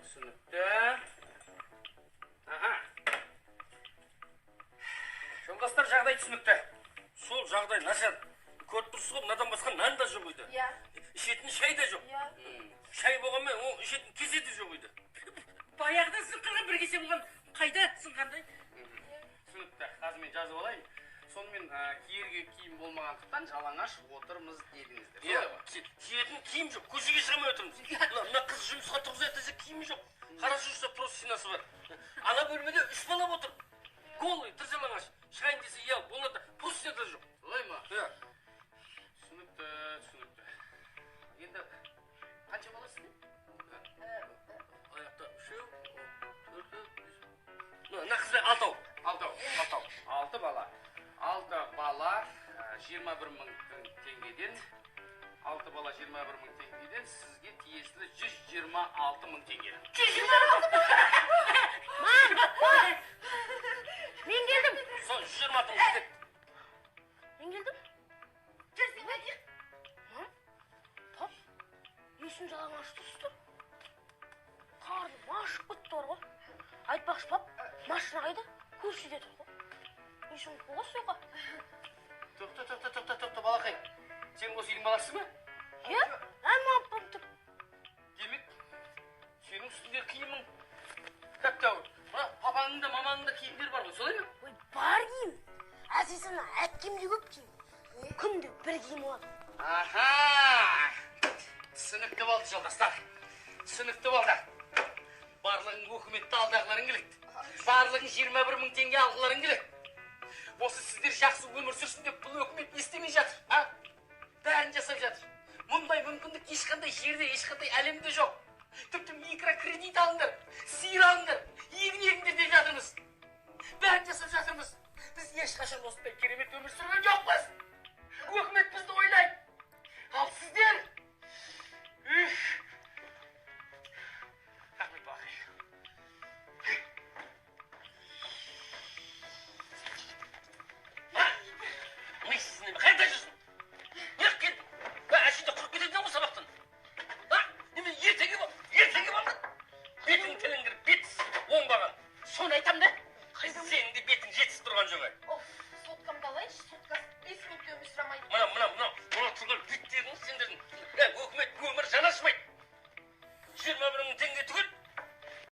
Түсінікті. Жолдастар, жағдай түсінікті. Сол жағдай нашар. Көріп тұрсыз ғой, мынадан басқа нан да жоқ еді. Иә. Ішетін шай да жоқ. Шай болғанмен, ол ішетін кесе де жоқ еді. Баяғыда сынқанға бір кесе болған, қайда сынқандай? Түсінікті, қазір мен жазып алайын. Сонымен киерге киім болмағандықтан жалаңаш отырмыз дедіңіздер. Киетін киім жоқ, көшеге шығамай отырмыз. Мына қыз жұмысқа тұрғызайық десе киімі жоқ. Қарашы жүрсе простинасы бар. Ана бөлмеде 3 бала отыр. Голый, тыр жалаңаш. Шайын десе иә, болады, простиня да жоқ. Солай ма? Иә. Түсінікті. Енді қанша бала сізде? Аяқта 3, 4, 5. Мына қызда 6. 6 бала. 6 бала 21 мың теңгеден. 6 бала 21 мың теңгеден сізге тиесілі 126 мың теңге. 126 мың? Мен келдім. Сол 126 мың теңге. Мен келдім. Пап, есін жалаңаш тұсты. Қарным ашық бітті бар ғой. Айтпақшы, пап, машина қайда? Көршіде тұр ғой. Нешін болғыз соқа? Тоқта, балақай. Сен осы үйдің баласыз ба? Иә, әмі апам тұр. Демек, сенің үстіндегі киімің тәп-тәуір. Папаңның да мамаңның да киімдері бар ғой, солай ма? Ой, бар киім. Әсесін әткемде көп киім. Күнде бір киім болады. Аха! Түсінікті болды, жолдастар. Түсінікті болды. Барлығын өкіметті алдағыларың келеді. Барлығын 21 мың теңге алғыларың келеді. Осы сіздер жақсы өмір сүрсін деп бұл өкімет не істемей жатыр, а? Бәрін жасап жатыр. Мұндай мүмкіндік ешқандай жерде, ешқандай әлемде жоқ. Тіпті микрокредит алыңдар, сиыр алыңдар, егін деп жатырмыз. Бәрін жасап жатырмыз. Біз ешқашан осындай керемет өмір сүрген жоқпыз. Өкімет бізді ойлайды. Ал сіздер... Рахмет бақай. Қайда жүрсің? Неғып келдің? Әшейінде құрып кететін ғой сабақтан. Немен ертеңге бардың? Бетің тілің кіріп, бет оңбаған. Соны айтам да? Сенің де бетің жетісіп тұрған жоқ.